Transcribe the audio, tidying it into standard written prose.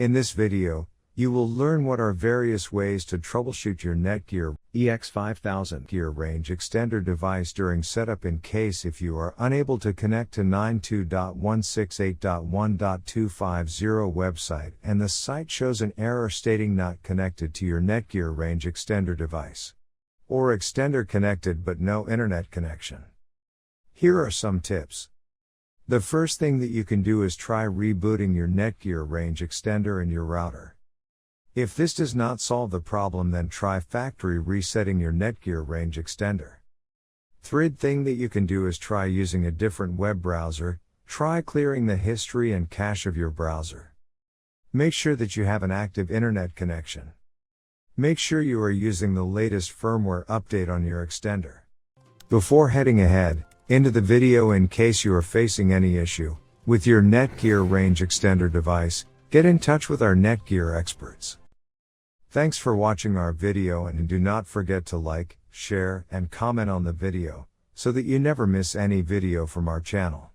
In this video, you will learn what are various ways to troubleshoot your Netgear EX5000 Gear Range Extender device during setup in case if you are unable to connect to 92.168.1.250 website and the site shows an error stating not connected to your Netgear Range Extender device. Or extender connected but no internet connection. Here are some tips. The first thing that you can do is try rebooting your Netgear Range Extender and your router. If this does not solve the problem, then try factory resetting your Netgear Range Extender. Third thing that you can do is try using a different web browser. Try clearing the history and cache of your browser. Make sure that you have an active internet connection. Make sure you are using the latest firmware update on your extender. Before heading ahead into the video, in case you are facing any issue with your Netgear Range Extender device, get in touch with our Netgear experts. Thanks for watching our video, and do not forget to like, share, and comment on the video, so that you never miss any video from our channel.